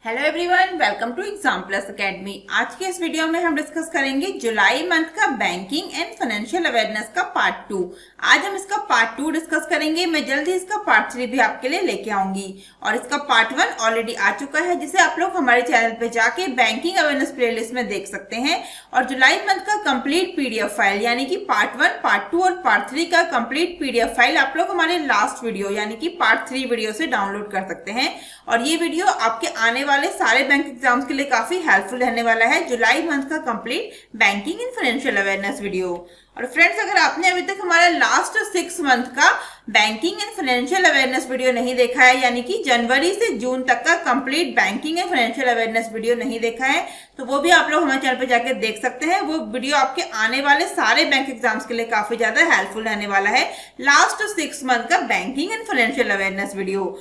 Hello everyone, welcome to exam plus academy. आज के इस वीडियो में हम डिस्कस करेंगे जुलाई मंथ का बैंकिंग एंड फाइनेंशियल अवेयरनेस का पार्ट 2। आज हम इसका पार्ट 2 डिस्कस करेंगे। मैं जल्दी इसका पार्ट 3 भी आपके लिए लेके आऊंगी और इसका पार्ट 1 ऑलरेडी आ चुका है, जिसे आप लोग हमारे चैनल पे जाके बैंकिंग अवेयरनेस प्लेलिस्ट में देख सकते हैं। और जुलाई मंथ का कंप्लीट पीडीएफ फाइल यानी कि पार्ट 1, पार्ट 2 और पार्ट 3 का कंप्लीट पीडीएफ फाइल आप लोग हमारे लास्ट वीडियो यानी कि पार्ट 3 वीडियो से डाउनलोड कर सकते हैं। और ये वीडियो आपके आने वाले सारे बैंक एग्जाम्स के लिए काफी हेल्पफुल रहने वाला है। जुलाई मंथ का complete banking and financial awareness video. और फ्रेंड्स, अगर आपने अभी तक हमारा लास्ट 6 मंथ का banking and financial awareness video नहीं देखा है, यानी कि जनवरी से जून तक का complete banking and financial awareness video नहीं देखा है, तो वो भी आप लोग हमारे चैनल पर जाकर देख सकते हैं। वो वीडियो आपके आने वाले सारे बैंक एग्जाम्स के लिए काफी ज्यादा हेल्पफुल रहने वाला है। लास्ट 6 मंथ का banking and financial awareness video.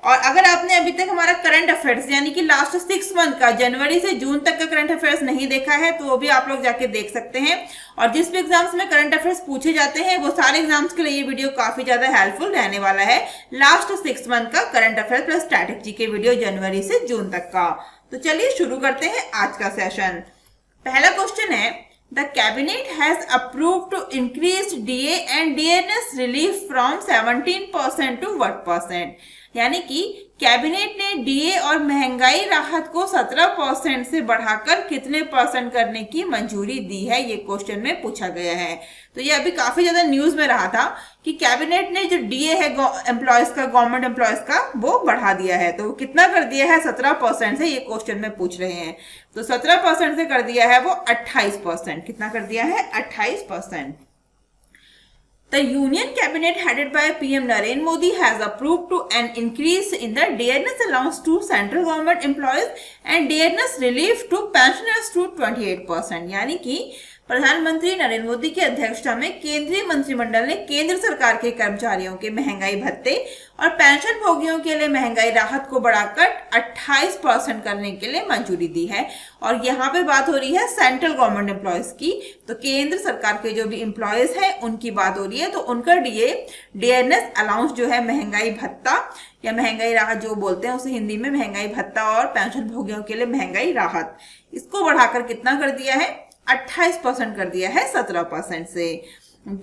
और अगर आपने अभी तक हमारा करंट अफेयर्स यानी कि लास्ट 6 मंथ का जनवरी से जून तक का करंट अफेयर्स नहीं देखा है, तो वो भी आप लोग जाके देख सकते हैं। और जिस भी एग्जाम्स में करंट अफेयर्स पूछे जाते हैं वो सारे एग्जाम्स के लिए ये वीडियो काफी ज्यादा हेल्पफुल रहने वाला है। लास्ट 6 मंथ का करंट अफेयर्स प्लस स्ट्रैटेजी के वीडियो जनवरी से जून तक का। तो चलिए शुरू करते हैं आज का सेशन। पहला क्वेश्चन है, The cabinet has approved to increase DA and DNS relief from 17% to what percent? यानी कि कैबिनेट ने डीए और महंगाई राहत को 17% से बढ़ाकर कितने परसेंट करने की मंजूरी दी है, ये क्वेश्चन में पूछा गया है। तो ये अभी काफी ज्यादा न्यूज में रहा था कि कैबिनेट ने जो डीए है एम्प्लॉयज का, गवर्नमेंट एम्प्लॉयज का, वो बढ़ा दिया है। तो वो कितना कर दिया है? 17% से, ये क्वेश्चन में पूछ रहे हैं। तो 17% से कर दिया है वो 28%। कितना कर दिया है? 28%। The Union Cabinet headed by PM Narendra Modi has approved to an increase in the DNS allowance to central government employees and DNS relief to pensioners to 28%। यानी कि प्रधानमंत्री नरेंद्र मोदी की अध्यक्षता में केंद्रीय मंत्रिमंडल ने केंद्र सरकार के कर्मचारियों के महंगाई भत्ते और पेंशन भोगियों के लिए महंगाई राहत को बढ़ाकर 28% करने के लिए मंजूरी दी है। और यहाँ पे बात हो रही है सेंट्रल गवर्नमेंट एम्प्लॉयज की। तो केंद्र सरकार के जो भी एम्प्लॉयज हैं उनकी बात हो रही है। तो उनका डीएनएस अलाउंस जो है, महंगाई भत्ता या महंगाई राहत जो बोलते हैं उसे हिंदी में, महंगाई भत्ता और पेंशन भोगियों के लिए महंगाई राहत, इसको बढ़ाकर कितना कर दिया है? 28% कर दिया है 17% से।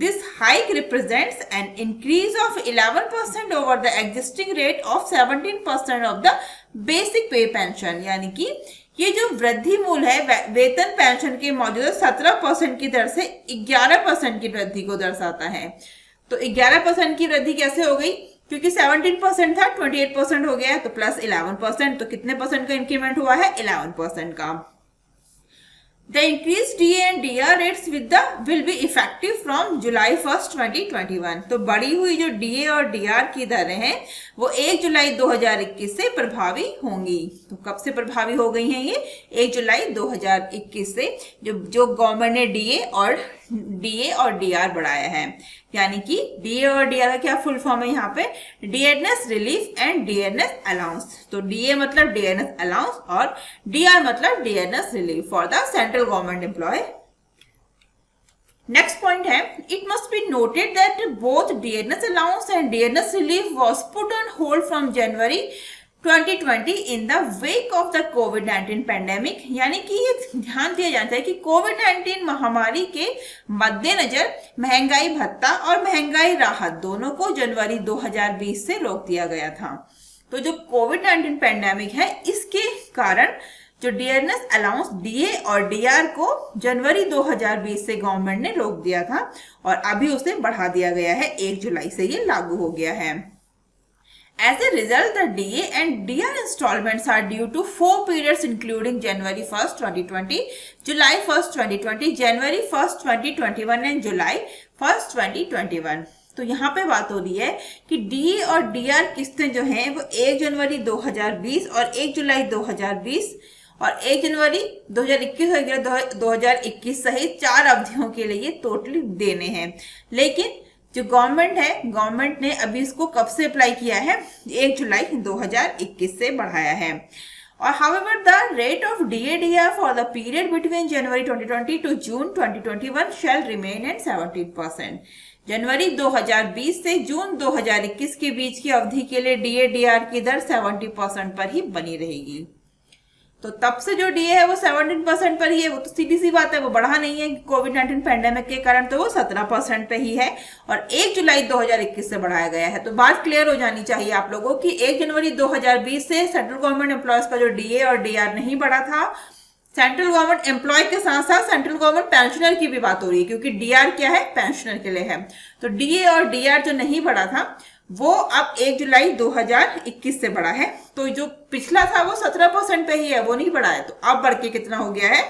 This hike represents an increase of 11% over the existing rate of 17% of the basic pay pension। यानी कि ये जो वृद्धि मूल है वेतन पेंशन के मौजूदा 17% की दर से 11% की वृद्धि को दर्शाता है। तो 11% की वृद्धि कैसे हो गई? क्योंकि 17% था, 28% हो गया है, तो प्लस 11%, तो कितने परसेंट का इंक्रीमेंट हुआ है? 11% का। The increased DA and DR rates will be effective from July 1st, 2021। तो बढ़ी हुई जो DA और DR की दरें हैं वो 1 जुलाई 2021 से प्रभावी होंगी। तो कब से प्रभावी हो गई हैं ये? 1 जुलाई 2021 से, जो गवर्नमेंट ने DA और DR बढ़ाया है। यानी कि DA और DR का क्या फुल फॉर्म है यहाँ पे? DNS relief and DNS allowance. तो DA मतलब DNS अलाउंस और DR मतलब DNS relief for the central government employ. Next point है, it must be noted that both DNS allowance and DNS relief was put on hold from January 2020 in the wake of the कोविड-19 pandemic. यानी कि ये ध्यान दिया जाता है कि कोविड-19 महामारी के मद्देनजर महंगाई भत्ता और महंगाई राहत दोनों को जनवरी 2020 से रोक दिया गया था। तो जो कोविड-19 पैंडेमिक है, इसके कारण जो DNS अलाउंस DA और DR को जनवरी 2020 से गवर्नमेंट ने रोक दिया था और अभी उसे बढ़ा दिया गया है। 1 जुलाई से ये लागू हो गया है। As a result, the DA and DR installments are due to 4 periods including January 1st, 2020, July 1st, 2020, January 1st, 2021 and July 1st, 2021। तो यहाँ पे बात हो रही है कि DA और DR किस्तें जो हैं वो 1 जनवरी 2020 और 1 जुलाई 2020 और 1 जनवरी 2021 और 2021 सहित 4 अवधियों के लिए टोटली देने हैं। लेकिन जो गवर्नमेंट ने अभी इसको कब से अप्लाई किया है? 1 जुलाई 2021 से बढ़ाया है। और however the rate of DA/DR for the period between January 2020 to June 2021 shall remain at 17%। जनवरी 2020 से जून 2021 के बीच की अवधि के लिए DA/DR की दर 70% पर ही बनी रहेगी। तो तब से जो डीए है वो 17% पर ही है। वो तो सीधी सी बात है, वो बढ़ा नहीं है कोविड-19 पैंडेमिक के कारण, तो वो 17% पे ही है और 1 जुलाई 2021 से बढ़ाया गया है। तो बात क्लियर हो जानी चाहिए आप लोगों की 1 जनवरी 2020 से सेंट्रल गवर्नमेंट एम्प्लॉयज का जो डीए और डीआर नहीं बढ़ा था। सेंट्रल गवर्नमेंट एम्प्लॉय के साथ साथ सेंट्रल गवर्नमेंट पेंशनर की भी बात हो रही है, क्योंकि डीआर क्या है, पेंशनर के लिए है। तो डीए और डीआर जो नहीं बढ़ा था वो अब 1 जुलाई 2021 से बढ़ा है। तो जो पिछला था वो 17% पे ही है, वो नहीं बढ़ा है। तो अब बढ़ के कितना हो गया है,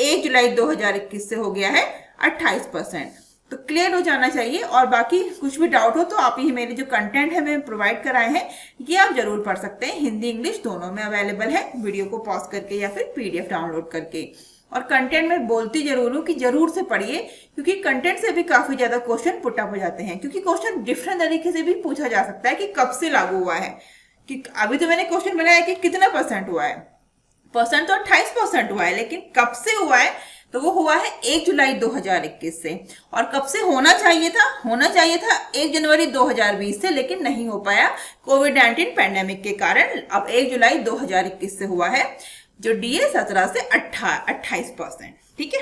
1 जुलाई 2021 से हो गया है 28%। तो क्लियर हो जाना चाहिए। और बाकी कुछ भी डाउट हो तो आप ही मेरे जो कंटेंट है मैं प्रोवाइड कराए हैं ये आप जरूर पढ़ सकते हैं। हिंदी इंग्लिश दोनों में अवेलेबल है, वीडियो को पॉज करके या फिर पीडीएफ डाउनलोड करके। और कंटेंट में बोलती जरूर हूँ कि जरूर से पढ़िए, क्योंकि कंटेंट से भी काफी ज्यादा क्वेश्चन पुट अप हो जाते हैं। क्योंकि क्वेश्चन डिफरेंट तरीके से भी पूछा जा सकता है कि कब से लागू हुआ है। कि अभी तो मैंने क्वेश्चन बनाया कि कितना परसेंट हुआ है, परसेंट तो 28% हुआ है, लेकिन कब से हुआ है तो वो हुआ है 1 जुलाई 2021 से। और कब से होना चाहिए था, 1 जनवरी 2020 से, लेकिन नहीं हो पाया कोविड-19 पैंडेमिक के कारण। अब 1 जुलाई 2021 से हुआ है जो डीए 17 से 28%। ठीक है,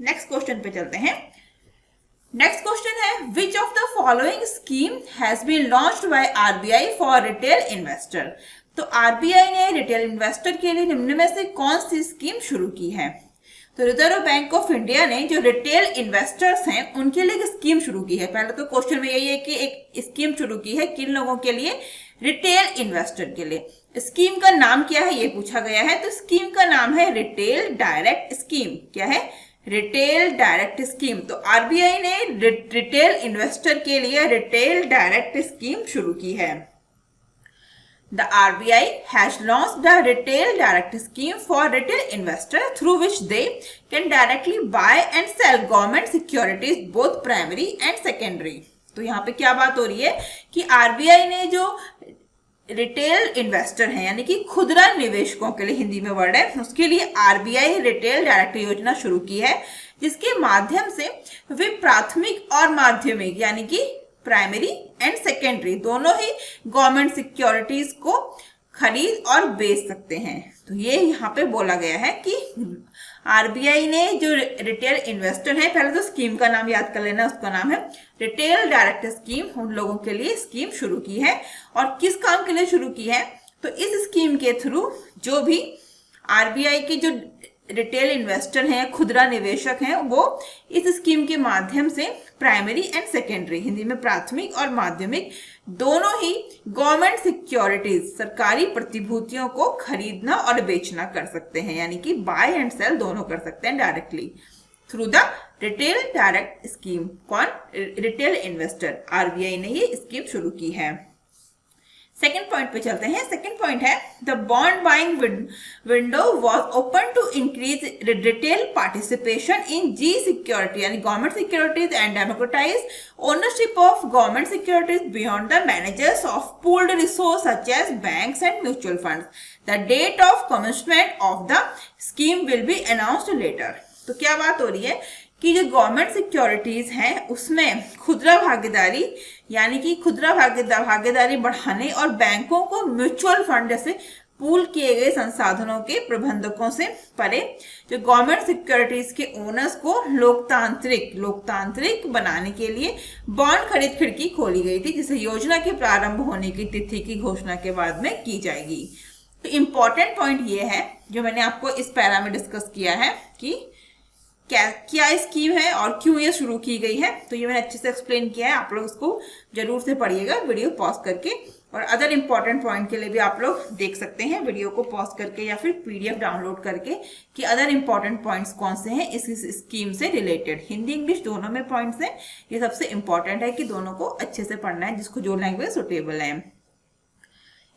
नेक्स्ट क्वेश्चन पे चलते हैं। नेक्स्ट क्वेश्चन है, which of the following scheme has been launched by RBI for retail investor. तो आरबीआई ने रिटेल इन्वेस्टर के लिए निम्न में से कौन सी स्कीम शुरू की है। तो रिजर्व बैंक ऑफ इंडिया ने जो रिटेल इन्वेस्टर्स हैं उनके लिए एक स्कीम शुरू की है। पहले तो क्वेश्चन में यही है कि एक स्कीम शुरू की है किन लोगों के लिए, रिटेल इन्वेस्टर के लिए। स्कीम का नाम क्या है ये पूछा गया है। तो स्कीम का नाम है रिटेल डायरेक्ट स्कीम। क्या है, रिटेल डायरेक्ट स्कीम। तो आरबीआई ने रिटेल इन्वेस्टर के लिए रिटेल डायरेक्ट स्कीम शुरू की है। The RBI has launched the retail direct scheme for retail investors through which they can directly buy and sell government securities both primary and secondary। तो यहाँ पे क्या बात हो रही है कि आरबीआई ने जो रिटेल इन्वेस्टर हैं यानी कि खुदरा निवेशकों के लिए, हिंदी में वर्ड है, उसके लिए आरबीआई रिटेल डायरेक्ट योजना शुरू की है, जिसके माध्यम से वे प्राथमिक और माध्यमिक यानी कि प्राइमरी एंड सेकेंडरी दोनों ही गवर्नमेंट सिक्योरिटीज को खरीद और बेच सकते हैं। तो ये यहाँ पे बोला गया है कि आरबीआई ने जो रिटेल इन्वेस्टर है, पहले तो स्कीम का नाम याद कर लेना, उसका नाम है रिटेल डायरेक्ट स्कीम, उन लोगों के लिए स्कीम शुरू की है। और किस काम के लिए शुरू की है, तो इस स्कीम के थ्रू जो भी आरबीआई के जो रिटेल इन्वेस्टर हैं, खुदरा निवेशक हैं, वो इस स्कीम के माध्यम से प्राइमरी एंड सेकेंडरी, हिंदी में प्राथमिक और माध्यमिक, दोनों ही गवर्नमेंट सिक्योरिटीज, सरकारी प्रतिभूतियों को खरीदना और बेचना कर सकते हैं, यानी कि बाय एंड सेल दोनों कर सकते हैं directly through the retail direct scheme. कौन, रिटेल इन्वेस्टर, आरबीआई ने ये स्कीम शुरू की है। सेकेंड पॉइंट पे चलते हैं। सेकेंड पॉइंट है, the bond buying window was open to increase retail participation in G security यानी government securities and democratise ownership of government securities beyond the managers of pooled resource such as banks and mutual funds. The date of commencement of the scheme will be announced later. तो क्या बात हो रही है कि जो government securities हैं उसमें खुदरा भागीदारी यानी कि खुदरा भागीदारी बढ़ाने और बैंकों को म्यूचुअल फंड जैसे पूल किए गए संसाधनों के प्रबंधकों से परे जो गवर्नमेंट सिक्योरिटीज के ओनर्स को लोकतांत्रिक बनाने के लिए बॉन्ड खरीद खिड़की खोली गई थी, जिसे योजना के प्रारंभ होने की तिथि की घोषणा के बाद में की जाएगी। तो इम्पोर्टेंट पॉइंट ये है जो मैंने आपको इस पैरा में डिस्कस किया है कि क्या स्कीम है और क्यों ये शुरू की गई है। तो ये मैंने अच्छे से एक्सप्लेन किया है, आप लोग इसको जरूर से पढ़िएगा वीडियो पॉज करके। और अदर इंपॉर्टेंट पॉइंट के लिए भी आप लोग देख सकते हैं वीडियो को पॉज करके या फिर पीडीएफ डाउनलोड करके कि अदर इंपॉर्टेंट पॉइंट्स कौन से हैं इस स्कीम से रिलेटेड। हिंदी इंग्लिश दोनों में पॉइंट्स हैं, ये सबसे इंपॉर्टेंट है कि दोनों को अच्छे से पढ़ना है, जिसको जो लैंग्वेज सुटेबल है।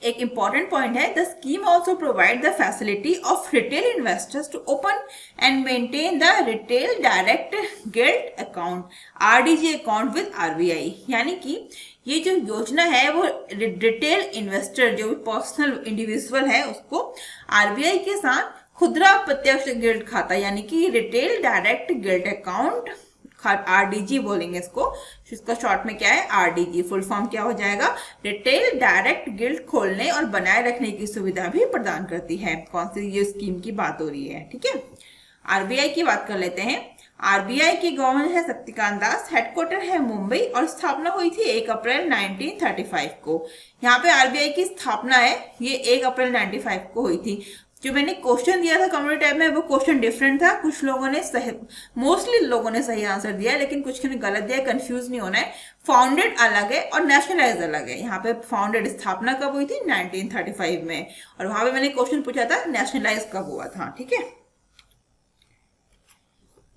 एक इंपॉर्टेंट पॉइंट है, the scheme also provide the facility of retail investors to open and maintain the retail direct gilt account RDG account with RBI. यानी कि ये जो योजना है वो रिटेल इन्वेस्टर जो पर्सनल इंडिविजुअल है उसको आरबीआई के साथ खुदरा प्रत्यक्ष गिल्ड खाता यानी कि retail direct gilt account RDG बोलेंगे इसको, इसका शॉर्ट में क्या है RDG, फुल फॉर्म क्या हो जाएगा, रिटेल डायरेक्ट गिल्ड खोलने और बनाए रखने की सुविधा भी प्रदान करती है। कौन सी ये स्कीम की बात हो रही है, ठीक है। RBI की बात कर लेते हैं। RBI के गवर्नर है शक्तिकांत दास, हेडक्वार्टर है मुंबई और स्थापना हुई थी 1 अप्रैल 1935 को। यहाँ पे RBI की स्थापना है ये 1 अप्रैल 1995 को हुई थी। जो मैंने क्वेश्चन दिया था कम्युनिटी टैब में वो क्वेश्चन डिफरेंट था, कुछ लोगों ने सही, मोस्टली लोगों ने सही आंसर दिया है, लेकिन कुछ ने गलत दिया है, कंफ्यूज नहीं होना है। फाउंडेड अलग है और नेशनलाइज अलग है। यहाँ पे फाउंडेड स्थापना कब हुई थी 1935 में, और वहां पे मैंने क्वेश्चन पूछा था नेशनलाइज कब हुआ था, ठीक है।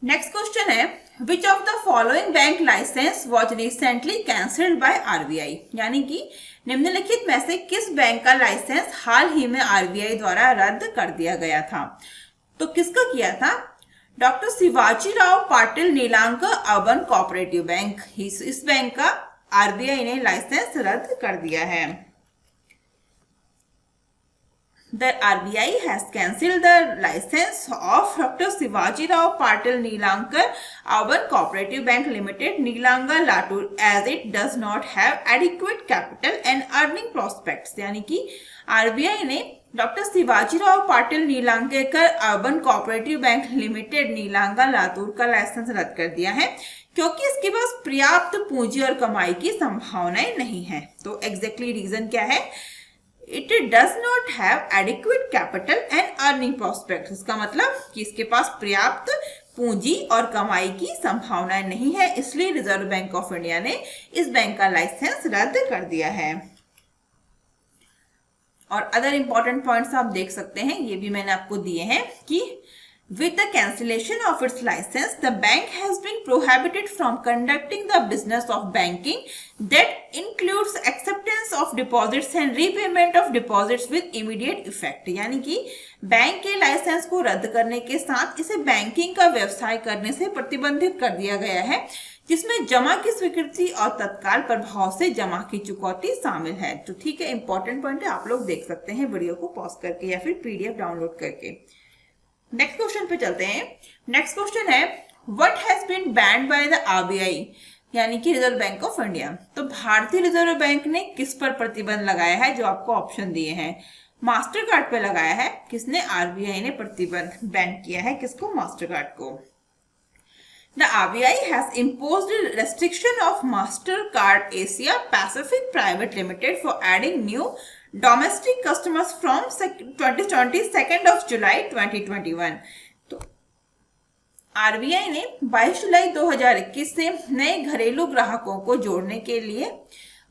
नेक्स्ट क्वेश्चन है which of the following bank license was recently cancelled by RBI, यानी कि निम्नलिखित में से किस बैंक का लाइसेंस हाल ही में RBI द्वारा रद्द कर दिया गया था। तो किसका किया था, doctor Shivaji Rao Patil Nilangekar urban cooperative bank, इस बैंक का RBI ने लाइसेंस रद्द कर दिया है। The RBI has cancelled the license of Dr. Shivaji Rao Patil Neelankar Urban Cooperative Bank Limited, Neelanga Latur, as it does not have adequate capital and earning prospects। यानी कि RBI ने doctor Shivaji Rao Patil Nilangekar urban cooperative bank limited Nilanga Latur का licence रद्द कर दिया है क्योंकि इसके पास पर्याप्त पूंजी और कमाई की संभावनाएं नहीं है। तो एग्जैक्टली रीजन क्या है, It does not have adequate capital and earning prospects। इसका मतलब कि इसके पास पर्याप्त पूंजी और कमाई की संभावनाएं नहीं है, इसलिए रिजर्व बैंक ऑफ इंडिया ने इस बैंक का लाइसेंस रद्द कर दिया है। और अदर इंपॉर्टेंट पॉइंट्स आप देख सकते हैं, ये भी मैंने आपको दिए हैं कि with the cancellation of its license, the bank has been prohibited from conducting the business of banking that includes acceptance of deposits and repayment of deposits with immediate effect। यानी कि बैंक के लाइसेंस को रद्द करने के साथ इसे banking का व्यवसाय करने से प्रतिबंधित कर दिया गया है, जिसमें जमा की स्वीकृति और तत्काल प्रभाव से जमा की चुकौती शामिल है। तो ठीक है, इंपॉर्टेंट पॉइंट है, आप लोग देख सकते हैं वीडियो को पॉज करके या फिर PDF डाउनलोड करके। नेक्स्ट क्वेश्चन पे चलते हैं। नेक्स्ट क्वेश्चन है what has been banned by the RBI, यानी कि रिजर्व बैंक ऑफ इंडिया। तो भारतीय रिजर्व बैंक ने किस पर प्रतिबंध लगाया है, जो आपको ऑप्शन दिए हैं। मास्टर कार्ड पे लगाया है, किसने, RBI ने प्रतिबंध बैन किया है किसको, मास्टर कार्ड को। The RBI has imposed restriction of Mastercard Asia Pacific Private Limited for adding new domestic customers from 22nd of July 2021। तो RBI ने 22 जुलाई 2021 से नए घरेलू ग्राहकों को जोड़ने के लिए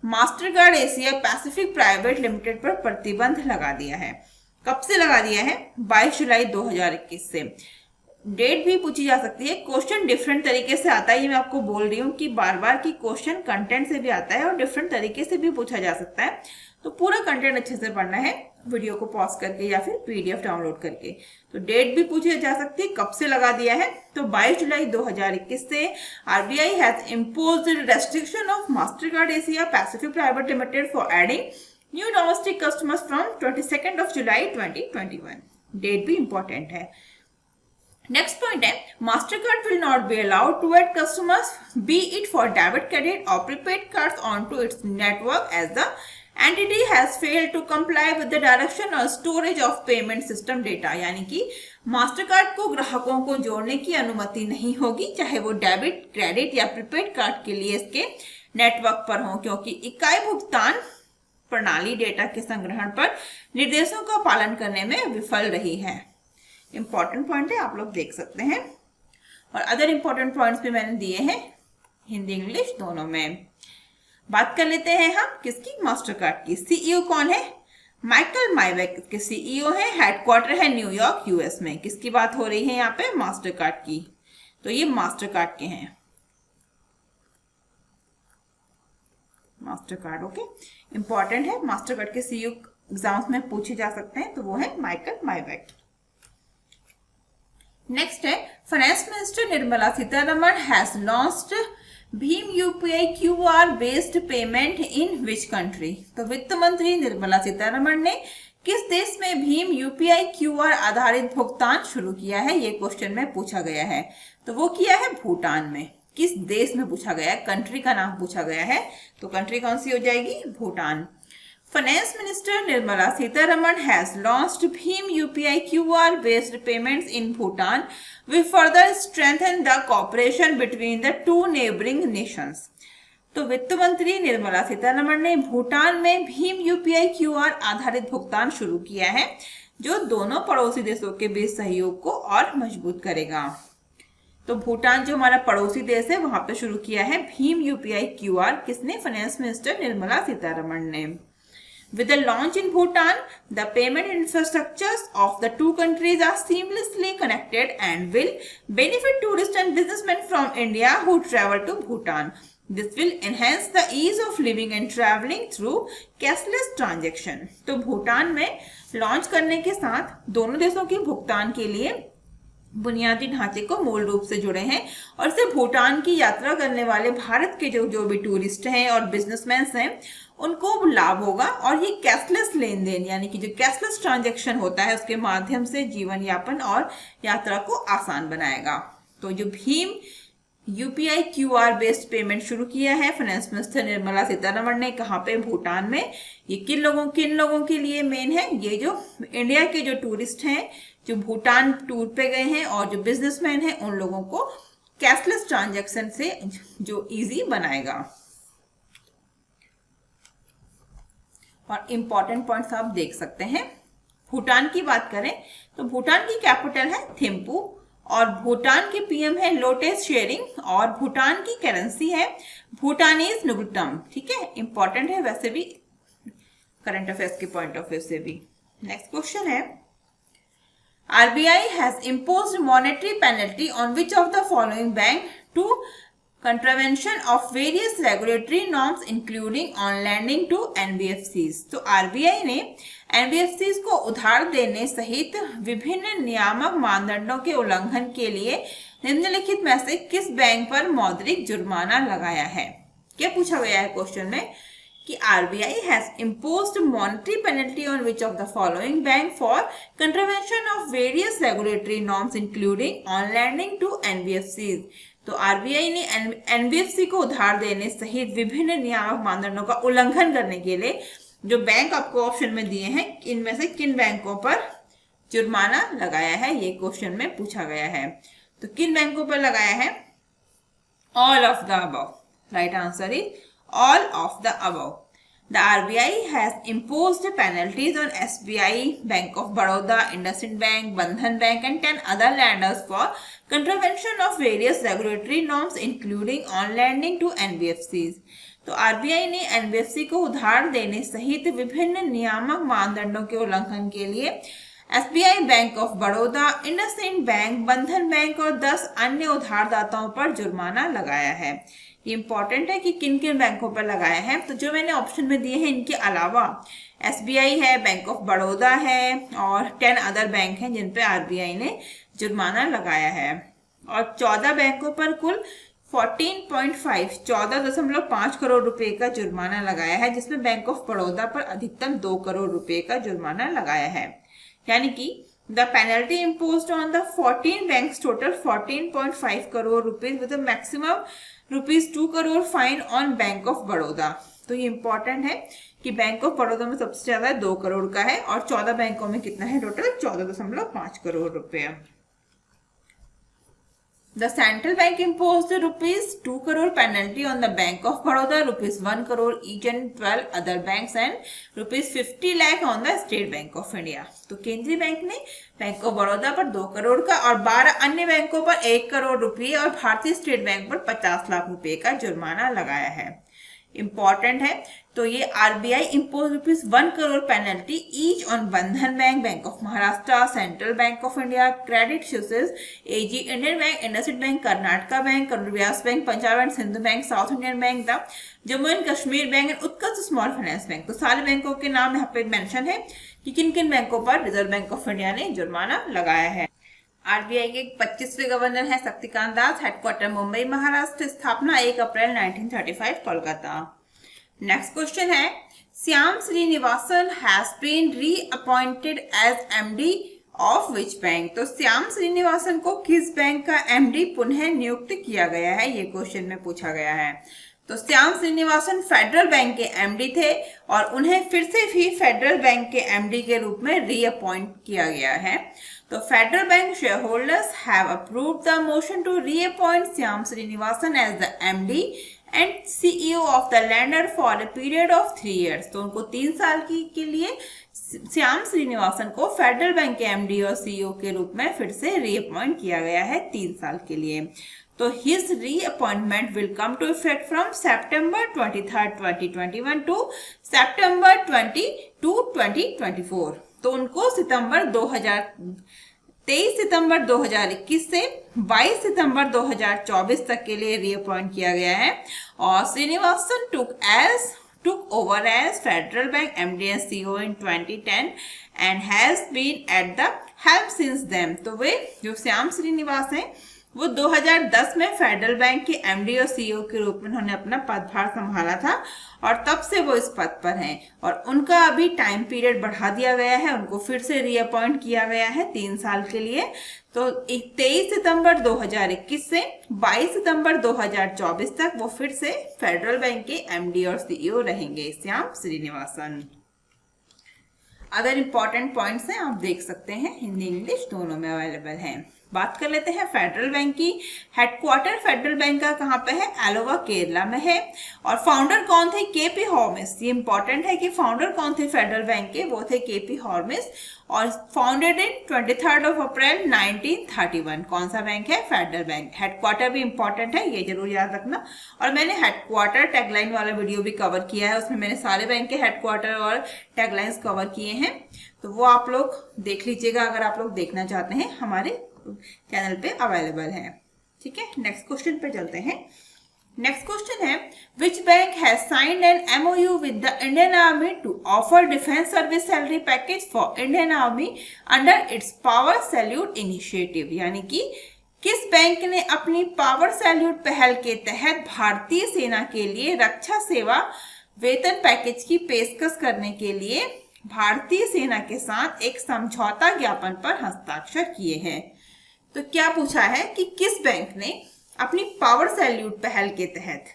Mastercard Asia Pacific private limited पर प्रतिबंध लगा दिया है। कब से लगा दिया है, 22 जुलाई 2021 से। डेट भी पूछी जा सकती है, क्वेश्चन डिफरेंट तरीके से आता है, ये मैं आपको बोल रही हूँ कि बार बार की क्वेश्चन कंटेंट से भी आता है और डिफरेंट तरीके से भी पूछा जा सकता है। तो पूरा कंटेंट अच्छे से पढ़ना है, वीडियो को पॉज करके या फिर PDF डाउनलोड करके। तो डेट भी पूछी जा सकती है, कब से लगा दिया है, तो 22 जुलाई 2021 से RBI has imposed restriction of Mastercard Asia Pacific private limited for adding new domestic customers from 22nd of July 2021। Date भी इंपॉर्टेंट है। नेक्स्ट पॉइंट है Mastercard will not be allowed to add customers be it for debit credit और prepaid cards onto its network as the entity has failed to comply with the direction or storage of payment system data। यानी कि Mastercard को ग्राहकों को जोड़ने की अनुमति नहीं होगी, चाहे वो डेबिट क्रेडिट या प्रीपेड कार्ड के लिए इसके नेटवर्क पर हो, क्योंकि इकाई भुगतान प्रणाली डेटा के संग्रहण पर निर्देशों का पालन करने में विफल रही है। इंपॉर्टेंट पॉइंट है, आप लोग देख सकते हैं। और अदर इंपॉर्टेंट पॉइंट्स भी मैंने दिए हैं हिंदी इंग्लिश दोनों में। बात कर लेते हैं हम किसकी, मास्टरकार्ड की। CEO कौन है, माइकल माइवेक के CEO है, हेडक्वार्टर है न्यूयॉर्क US में। किसकी बात हो रही है यहाँ पे, मास्टरकार्ड की। तो ये मास्टरकार्ड के हैं, मास्टरकार्ड। ओके, इंपॉर्टेंट है, मास्टरकार्ड के CEO एग्जाम्स में पूछे जा सकते हैं, तो वो है माइकल माइवेक। नेक्स्ट है finance minister Nirmala Sitharaman has launched Bhim UPI QR based payment in which country. तो वित्त मंत्री निर्मला सीतारमण ने किस देश में भीम UPI QR आधारित भुगतान शुरू किया है, ये क्वेश्चन में पूछा गया है। तो वो किया है भूटान में। किस देश में पूछा गया है, कंट्री का नाम पूछा गया है, तो कंट्री कौन सी हो जाएगी, Bhutan. Finance minister Nirmala Sitharaman has launched Bhim UPI QR based payments in Bhutan will further strengthen the cooperation between the two neighbouring Nations. तो वित्त मंत्री निर्मला सीतारमण ने भूटान में भीम यूपीआई QR आधारित भुगतान शुरू किया है, जो दोनों पड़ोसी देशों के बीच सहयोग को और मजबूत करेगा। तो भूटान जो हमारा पड़ोसी देश है वहां पे शुरू किया है भीम यूपीआई QR, किसने, फाइनेंस मिनिस्टर निर्मला सीतारमण ने। With the launch in Bhutan, the payment infrastructures of the two countries are seamlessly connected and will benefit tourists and businessmen from India who travel to Bhutan. This will enhance the ease of living and traveling through cashless transaction. तो भूटान में launch करने के साथ दोनों देशों के भुगतान के लिए बुनियादी ढांचे को मूल रूप से जुड़े हैं और इससे भूटान की यात्रा करने वाले भारत के जो भी टूरिस्ट हैं और बिजनेसमैन हैं उनको लाभ होगा। और ये कैशलेस लेन देन यानी कि जो कैशलेस ट्रांजैक्शन होता है उसके माध्यम से जीवन यापन और यात्रा को आसान बनाएगा। तो जो Bhim UPI QR based payment शुरू किया है फाइनेंस मिनिस्टर निर्मला सीतारमण ने, कहाँ पे, भूटान में। ये किन लोगों के लिए मेन है, ये जो इंडिया के जो टूरिस्ट हैं जो भूटान टूर पे गए हैं और जो बिजनेसमैन हैं उन लोगों को कैशलेस ट्रांजैक्शन से जो इजी बनाएगा। और इंपॉर्टेंट पॉइंट्स आप देख सकते हैं। भूटान की बात करें तो भूटान की कैपिटल है थिम्पू और भूटान के PM है लोटे शेरिंग और भूटान की करेंसी है भूटानीज नुगुटम। ठीक है, इंपॉर्टेंट है वैसे भी करंट अफेयर्स के पॉइंट ऑफ व्यू से भी। नेक्स्ट क्वेश्चन है, RBI has imposed monetary penalty on which of the following bank to contravention of various regulatory norms including on lending to NBFCs। तो RBI ने NBFCs को उधार देने सहित विभिन्न नियामक मानदंडों के उल्लंघन के लिए निम्नलिखित में से किस बैंक पर मौद्रिक जुर्माना लगाया है। क्या पूछा गया है क्वेश्चन में कि RBI has imposed monetary penalty on which of the following bank for contravention of various regulatory norms including on lending to NBFCs। तो RBI ने NBFC को उधार देने सहित विभिन्न नियामक मानदंडों का उल्लंघन करने के लिए जो बैंक आपको ऑप्शन में दिए हैं इनमें से किन बैंकों पर जुर्माना लगाया है, ये क्वेश्चन में पूछा गया है। तो किन बैंकों पर लगाया है, all of the above. Right answer is all of the above. The RBI has imposed penalties on SBI, Bank of Baroda, IndusInd Bank, Bandhan Bank and 10 other lenders for contravention of various regulatory norms including on lending to NBFCs। तो RBI ने NBFC को उधार देने सहित विभिन्न नियामक मानदंडों के उल्लंघन के लिए SBI, bank of Baroda, IndusInd bank, बंधन बैंक और 10 अन्य उधारदाताओं पर जुर्माना लगाया है। ये इंपॉर्टेंट है कि किन किन बैंकों पर लगाया है। तो जो मैंने ऑप्शन में दिए हैं इनके अलावा SBI है, बैंक ऑफ बड़ौदा है और 10 अदर बैंक हैं जिन पे RBI ने जुर्माना लगाया है। और 14 बैंकों पर कुल 14.5 करोड़ रुपए का जुर्माना लगाया है, जिसमें बैंक ऑफ बड़ौदा पर अधिकतम 2 करोड़ रुपए का जुर्माना लगाया है। यानी कि the penalty imposed on the 14 banks total 14.5 crore rupees with a maximum rupees 2 crore fine on bank of Baroda. तो ये इंपॉर्टेंट है कि बैंक ऑफ बड़ौदा में सबसे ज्यादा 2 करोड़ का है और 14 बैंकों में कितना है टोटल, 14.5 करोड़ रुपए। The central bank imposed rupees 2 crore penalty on the Bank of Baroda, rupees 1 crore each and 12 other banks and rupees 50 lakh on the State Bank of India। तो केंद्रीय बैंक ने बैंक ऑफ बड़ौदा पर 2 करोड़ का और 12 अन्य बैंकों पर 1 करोड़ रुपए और भारतीय स्टेट बैंक पर 50 लाख रुपए का जुर्माना लगाया है। इंपॉर्टेंट है। तो ये RBI impose rupees 1 crore penalty each on Bandhan bank, bank of Maharashtra, central bank of India, credit Suisse, AG Indian bank, IndusInd bank, Karnataka bank, Karur Vysya bank, Punjab and Sindhu bank, South Indian bank, the Jammu and Kashmir bank and Utkarsh small finance bank. तो सारे बैंकों के नाम यहाँ पे mention है कि किन किन बैंकों पर रिजर्व बैंक ऑफ इंडिया ने जुर्माना लगाया है। RBI के 25वें गवर्नर हैं शक्तिकांत दास, हेडक्वार्टर मुंबई महाराष्ट्र, स्थापना 1 अप्रैल 1935 कोलकाता। नेक्स्ट क्वेश्चन है, Shyam Srinivasan has been reappointed as MD of which bank, तो श्याम श्रीनिवासन को किस बैंक का एमडी पुनः नियुक्त किया गया है, ये क्वेश्चन में पूछा गया है। तो श्याम श्रीनिवासन फेडरल बैंक के एमडी थे और उन्हें फिर से भी फेडरल बैंक के एमडी के रूप में रीअपॉइंट किया गया है। तो Federal Bank shareholders have approved the motion to reappoint Shyam Srinivasan as the MD and CEO of the lender for a period of 3 years। तो उनको 3 साल के लिए श्याम श्रीनिवासन को फेडरल बैंक के एमडी और सीईओ के रूप में फिर से रीअपॉइंट किया गया है 3 साल के लिए। तो his reappointment will come to effect from September 23, 2021 to September 22, 2024। तो उनको सितंबर 2021 से 22 सितंबर 2024 तक के लिए रीअपॉइंट किया गया है। और Srinivasan took over as Federal Bank MD and CEO in 2010 and has been at the helm since then। तो वे जो श्याम श्रीनिवास हैं वो 2010 में फेडरल बैंक के एमडी और सीईओ के रूप में उन्होंने अपना पदभार संभाला था और तब से वो इस पद पर हैं और उनका अभी टाइम पीरियड बढ़ा दिया गया है, उनको फिर से रीअपॉइंट किया गया है 3 साल के लिए। तो 23 सितंबर 2021 से 22 सितंबर 2024 तक वो फिर से फेडरल बैंक के एमडी और सीईओ रहेंगे Shyam Srinivasan. Other important points हैं, आप देख सकते हैं, हिंदी इंग्लिश दोनों में अवेलेबल हैं। बात कर लेते हैं फेडरल बैंक की। हेडक्वार्टर फेडरल बैंक का कहाँ पे है, एलोवा केरला में है। और फाउंडर कौन थे, केपी हॉर्मिस। ये इंपॉर्टेंट है कि फाउंडर कौन थे फेडरल बैंक के, वो थे केपी हॉर्मिस और फाउंडेड इन 23 अप्रैल 1931। कौन सा बैंक है, फेडरल बैंक। हेडक्वार्टर भी इंपॉर्टेंट है, ये जरूर याद रखना। और मैंने हेडक्वार्टर टैगलाइन वाला वीडियो भी कवर किया है, उसमें मैंने सारे बैंक के हेडक्वार्टर और टैगलाइंस कवर किए हैं, तो वो आप लोग देख लीजिएगा अगर आप लोग देखना चाहते हैं, हमारे चैनल पे अवेलेबल है। ठीक है, नेक्स्ट क्वेश्चन पे चलते हैं। नेक्स्ट क्वेश्चन है, which bank has signed an MOU with the Indian army to offer defence service salary package for Indian Army under its Power Salute initiative. यानी कि किस बैंक ने अपनी पावर सैल्यूट पहल के तहत भारतीय सेना के लिए रक्षा सेवा वेतन पैकेज की पेशकश करने के लिए भारतीय सेना के साथ एक समझौता ज्ञापन पर हस्ताक्षर किए हैं। तो क्या पूछा है कि किस बैंक ने अपनी पावर सैल्यूट पहल के तहत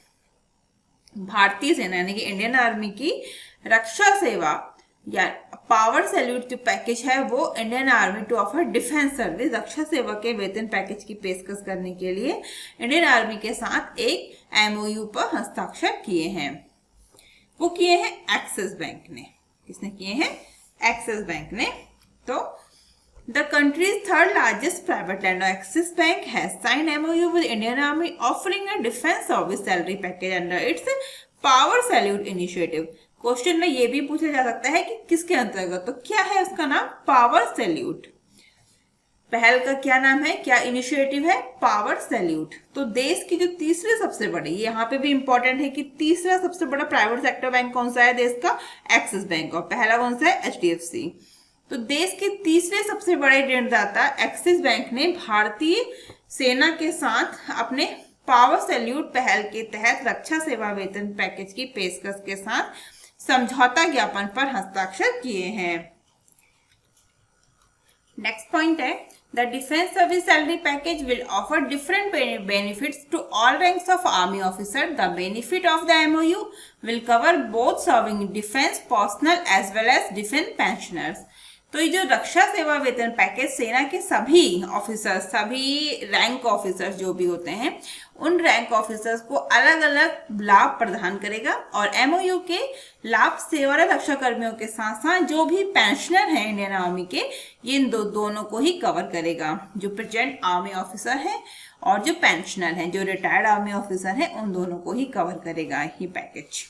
भारतीय सेना यानी कि इंडियन आर्मी की रक्षा सेवा या पावर सैल्यूट जो पैकेज है वो Indian army to offer defence service रक्षा सेवा के वेतन पैकेज की पेशकश करने के लिए इंडियन आर्मी के साथ एक एमओयू पर हस्ताक्षर किए हैं। वो किए हैं एक्सिस बैंक ने। किसने किए हैं, एक्सिस बैंक ने। तो the country's third largest private lender Axis Bank has signed MOU with Indian Army offering a defense service salary package under its power salute initiative। Question में ये भी पूछा जा सकता है कि किसके अंतर्गत, तो क्या है उसका नाम, पावर सैल्यूट। पहल का क्या नाम है, क्या इनिशिएटिव है, पावर सैल्यूट। तो देश की जो तीसरे सबसे बड़ी, यहाँ पे भी इंपॉर्टेंट है कि तीसरा सबसे बड़ा प्राइवेट सेक्टर बैंक कौन सा है देश का, एक्सिस बैंक, और पहला कौन सा है, HDFC। तो देश के तीसरे सबसे बड़े ऋणदाता एक्सिस बैंक ने भारतीय सेना के साथ अपने पावर सैल्यूट पहल के तहत रक्षा सेवा वेतन पैकेज की पेशकश के साथ समझौता ज्ञापन पर हस्ताक्षर किए हैं। नेक्स्ट पॉइंट है, the defence service salary package will offer different benefits to all ranks of army officer. The benefit of the MOU will cover both serving defence personnel as well as defence pensioners. तो ये जो रक्षा सेवा वेतन package सेना के सभी officers, सभी rank officers जो भी होते हैं, उन रैंक ऑफिसर्स को अलग अलग लाभ प्रदान करेगा। और एमओयू के लाभ सेवारत रक्षा कर्मियों के साथ साथ जो भी पेंशनर हैं इंडियन आर्मी के, ये इन दोनों को ही कवर करेगा। जो प्रेजेंट आर्मी ऑफिसर है और जो पेंशनर हैं, जो रिटायर्ड आर्मी ऑफिसर हैं, उन दोनों को ही कवर करेगा ये पैकेज।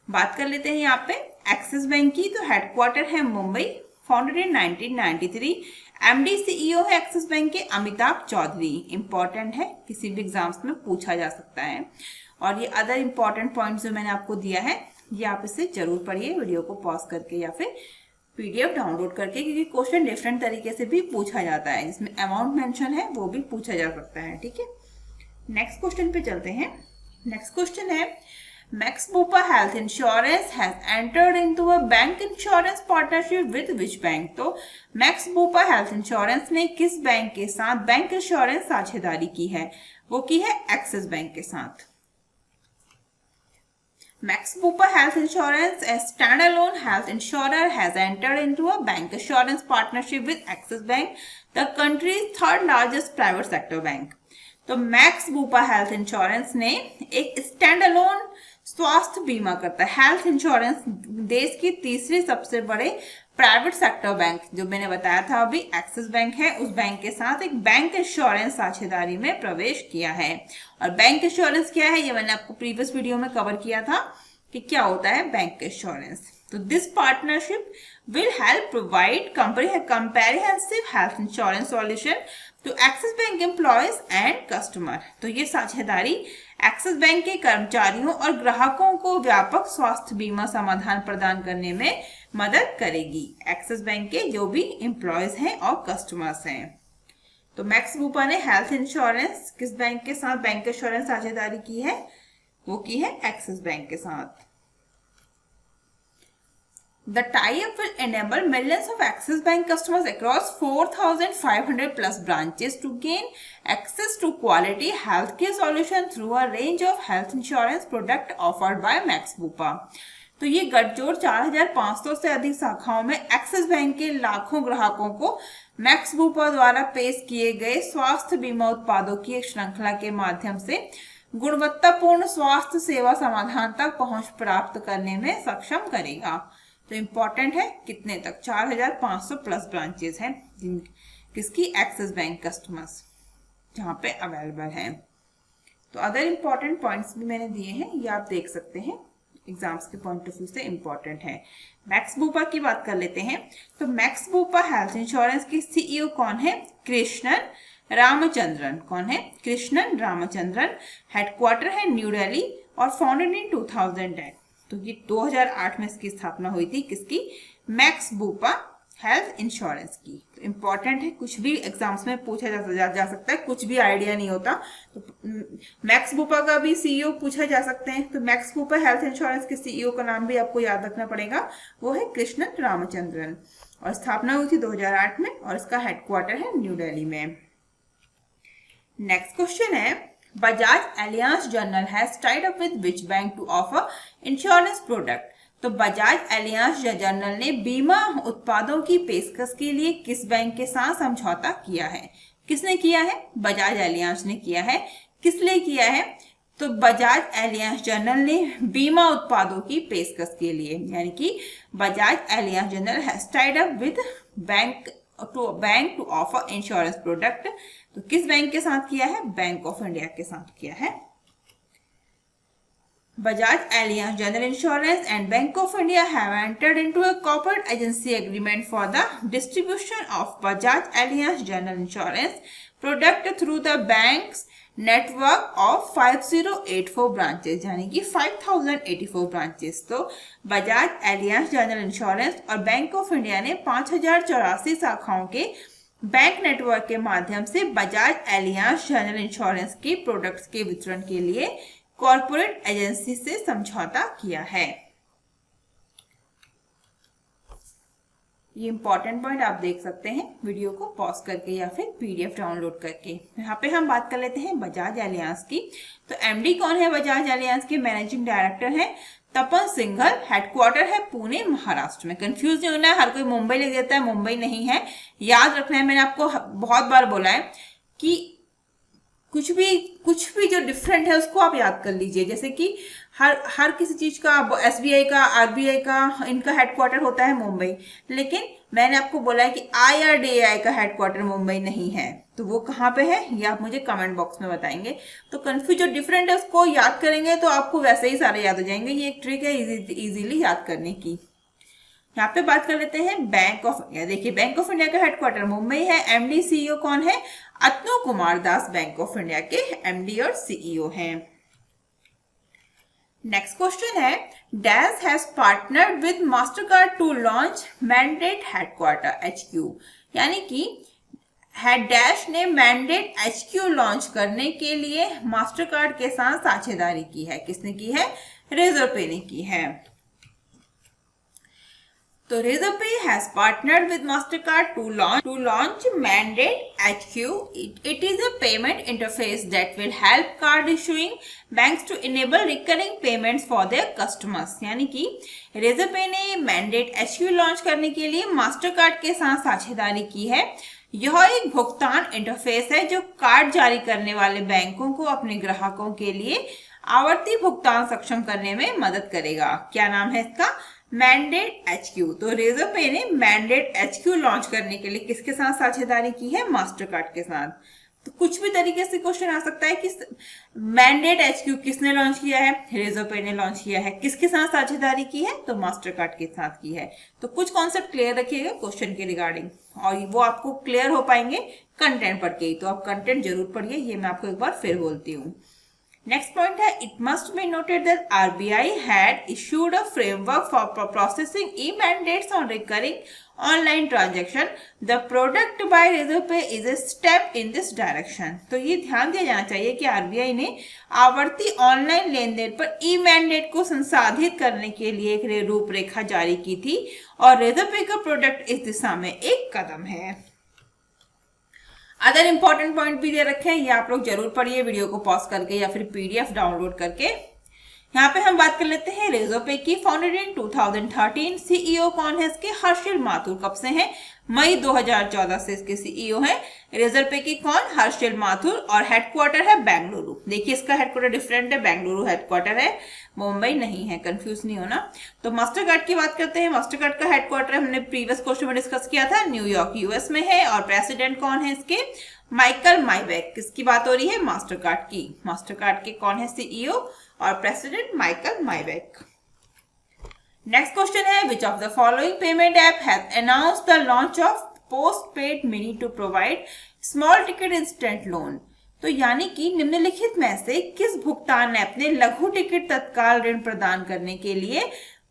बात कर लेते हैं यहाँ पे एक्सिस बैंक की। तो हेडक्वार्टर है Mumbai, founded in 1993। MD CEO है एक्सिस बैंक के अमिताभ चौधरी। इंपॉर्टेंट है, किसी भी एग्जाम्स में पूछा जा सकता है। और ये अदर इंपॉर्टेंट पॉइंट्स जो मैंने आपको दिया है, ये आप इसे जरूर पढ़िए वीडियो को पॉज करके या फिर पीडीएफ डाउनलोड करके, क्योंकि क्वेश्चन डिफरेंट तरीके से भी पूछा जाता है। जिसमें अमाउंट मेंशन है वो भी पूछा जा सकता है। ठीक है, नेक्स्ट क्वेश्चन पे चलते हैं। नेक्स्ट क्वेश्चन है, Max Bupa Health Insurance has entered into a bank insurance partnership with which bank? तो Max Bupa Health Insurance ने किस बैंक के साथ बैंक इंश्योरेंस साझेदारी की है? वो की है एक्सिस बैंक के साथ। Max Bupa Health Insurance, a standalone health insurer, has entered into a bank insurance partnership with Axis Bank, the country's third largest private sector bank. तो मैक्स बूपा हेल्थ इंश्योरेंस ने एक stand alone स्वास्थ्य बीमा करता है health insurance देश की तीसरी सबसे बड़े प्राइवेट सेक्टर बैंक जो मैंने बताया था अभी एक्सिस बैंक है उस बैंक के साथ एक बैंक इंश्योरेंस साझेदारी में प्रवेश किया है। और बैंक इंश्योरेंस क्या है ये मैंने आपको प्रीवियस वीडियो में कवर किया था कि क्या होता है बैंक इंश्योरेंस। तो this partnership will help provide comprehensive health insurance solution to Axis Bank employees and customer। तो ये साझेदारी एक्सिस बैंक के कर्मचारियों और ग्राहकों को व्यापक स्वास्थ्य बीमा समाधान प्रदान करने में मदद करेगी एक्सिस बैंक के जो भी एम्प्लॉयज हैं और कस्टमर्स हैं। तो मैक्स बूपा ने हेल्थ इंश्योरेंस किस बैंक के साथ बैंक इंश्योरेंस साझेदारी की है? वो की है एक्सिस बैंक के साथ। The tie-up will enable millions of Axis Bank customers across 4,500 plus branches to gain access to quality healthcare solution through a range of health insurance product offered by Max Bupa। तो ये गठजोड़ 4,500 से अधिक शाखाओं में axis bank के लाखों ग्राहकों को मैक्स बूपा द्वारा पेश किए गए स्वास्थ्य बीमा उत्पादों की एक श्रृंखला के माध्यम से गुणवत्तापूर्ण स्वास्थ्य सेवा समाधान तक पहुंच प्राप्त करने में सक्षम करेगा। तो इम्पोर्टेंट है कितने तक 4,500 प्लस ब्रांचेस हैं किसकी एक्सिस बैंक कस्टमर्स जहां पे अवेलेबल हैं। तो अदर इम्पोर्टेंट पॉइंट्स भी मैंने दिए हैं ये आप देख सकते हैं एग्जाम्स के पॉइंट ऑफ व्यू से इम्पोर्टेंट है। मैक्स बूपा की बात कर लेते हैं। तो मैक्स बूपा हेल्थ इंश्योरेंस की सीईओ कौन है? कृष्णन रामचंद्रन। कौन है? कृष्णन रामचंद्रन। हेडक्वार्टर है न्यू दिल्ली और फाउंडेड इन 2010। तो ये 2008 में इसकी स्थापना हुई थी किसकी? मैक्स बूपा हेल्थ इंश्योरेंस की। तो इम्पोर्टेंट है कुछ भी एग्जाम्स में पूछा जा सकता है कुछ भी आइडिया नहीं होता तो मैक्स बूपा का भी सीईओ पूछा जा सकते हैं। तो मैक्स बूपा हेल्थ इंश्योरेंस के सीईओ का नाम भी आपको याद रखना पड़ेगा वो है कृष्णन रामचंद्रन और स्थापना हुई थी 2008 में और इसका हेडक्वार्टर है न्यू दिल्ली में। नेक्स्ट क्वेश्चन है Bajaj Allianz General has tied up with which bank to offer insurance product? तो बजाज एलियांस जनरल ने बीमा उत्पादों की पेशकश के लिए किस बैंक के साथ समझौता किया है? किसने किया है? बजाज एलियांस ने किया है। किस लिए किया है? तो बजाज एलियांस जनरल ने बीमा उत्पादों की पेशकश के लिए यानी कि Bajaj Allianz General has tied up with bank to offer insurance product. तो किस बैंक के साथ किया है? बैंक ऑफ इंडिया के साथ किया है। Bajaj Allianz General Insurance and Bank of India have entered into a corporate agency agreement for the distribution of Bajaj Allianz General Insurance product through the bank's network of 5084 branches यानी कि 5084 branches. तो Bajaj Allianz general insurance और bank of India ने 5084 शाखाओं के bank network के माध्यम से बजाज एलियांस जनरल इंश्योरेंस के प्रोडक्ट्स के वितरण के लिए कॉर्पोरेट एजेंसी से समझौता किया है। ये इंपॉर्टेंट पॉइंट आप देख सकते हैं वीडियो को पॉज करके या फिर पीडीएफ डाउनलोड करके। यहाँ पे हम बात कर लेते हैं बजाज एलियांस की। तो एमडी कौन है बजाज एलियांस के? मैनेजिंग डायरेक्टर है तपन सिंघल। हेडक्वार्टर है पुणे महाराष्ट्र में। कंफ्यूज नहीं होना है, हर कोई मुंबई लिख देता है, मुंबई नहीं है, याद रखना है। मैंने आपको बहुत बार बोला है कि कुछ भी जो डिफरेंट है उसको आप याद कर लीजिए। जैसे कि हर किसी चीज का एसबीआई का आरबीआई का इनका हेडक्वार्टर होता है मुंबई, लेकिन मैंने आपको बोला है कि आईआरडीएआई का हेडक्वार्टर मुंबई नहीं है। तो वो कहाँ पे है ये आप मुझे कमेंट बॉक्स में बताएंगे। तो कंफ्यूज जो डिफरेंट है उसको याद करेंगे तो आपको वैसे ही सारे याद हो जाएंगे। ये एक ट्रिक है इजीली याद करने की। यहाँ पे बात कर लेते हैं बैंक ऑफ इंडिया। देखिए बैंक ऑफ इंडिया का हेडक्वार्टर मुंबई है। एमडी सीईओ कौन है? Atanu Kumar Das Bank of India के एमडी और सीईओ हैं। नेक्स्ट क्वेश्चन है dash has partnered with Mastercard to launch mandate headquarter HQ यानी कि डैश ने मैंडेट एचक्यू लॉन्च करने के लिए मास्टरकार्ड के साथ साझेदारी की है। किसने की है? रेजरपे ने की है। तो Razorpay has partnered with Mastercard to launch Mandate HQ. It is a payment interface that will help card issuing banks to enable recurring payments for their customers. यानी कि Razorpay ने Mandate HQ लॉन्च करने के लिए Mastercard के साथ साझेदारी की है। यह एक भुगतान इंटरफेस है जो कार्ड जारी करने वाले बैंकों को अपने ग्राहकों के लिए आवर्ती भुगतान सक्षम करने में मदद करेगा। क्या नाम है इसका? Mandate HQ। तो Razorpay ने मैंडेट HQ लॉन्च करने के लिए किसके साथ साझेदारी की है? मास्टरकार्ड के साथ। तो कुछ भी तरीके से क्वेश्चन आ सकता है कि मैंडेट HQ किसने लॉन्च किया है? Razorpay ने लॉन्च किया है। किसके साथ साझेदारी की है? तो मास्टरकार्ड के साथ की है। तो कुछ कॉन्सेप्ट क्लियर रखिएगा क्वेश्चन के रिगार्डिंग, और वो आपको क्लियर हो पाएंगे कंटेंट पढ़ के ही। तो आप कंटेंट जरूर पढ़िए, ये मैं आपको एक बार फिर बोलती हूँ। नेक्स्ट पॉइंट है, it must be noted that RBI had issued a framework for processing e-mandates on recurring online transaction. The product by Razorpay is a step in this direction. तो ये ध्यान दिया जाना चाहिए कि RBI ने आवर्ती ऑनलाइन लेन देन पर ई-मैंडेट को संसाधित करने के लिए एक रूपरेखा जारी की थी, और Razorpay का प्रोडक्ट इस दिशा में एक कदम है। अदर इंपॉर्टेंट पॉइंट भी दे रखे हैं, ये आप लोग जरूर पढ़िए वीडियो को पॉज करके या फिर PDF डाउनलोड करके। यहाँ पे हम बात कर लेते हैं Razorpay की। फाउंडेड इन 2013, CEO कौन है इसके? हर्षिल माथुर। कब से हैं? मई 2014 से इसके CEO हैं। Razorpay की कौन? हर्षिल माथुर। और हेडक्वार्टर है बेंगलुरु। देखिए इसका हेडक्वार्टर डिफरेंट है, बेंगलुरु हेडक्वार्टर है, मुंबई नहीं है, कंफ्यूज नहीं होना। तो मास्टरकार्ड की बात करते हैं। मास्टरकार्ड का हेडक्वार्टर हमने प्रीवियस क्वेश्चन में डिस्कस किया था, न्यूयॉर्क US में है। और प्रेसिडेंट कौन है इसके? माइकल माइबैक। किसकी बात हो रही है? मास्टरकार्ड की। मास्टरकार्ड के कौन है CEO और प्रेसिडेंट? माइकल माइबैक। नेक्स्ट क्वेश्चन है, which of the following payment app has announced the launch of postpaid mini to provide small ticket instant loan. तो यानी कि निम्नलिखित में से किस भुगतान ऐप ने लघु टिकट तत्काल ऋण प्रदान करने के लिए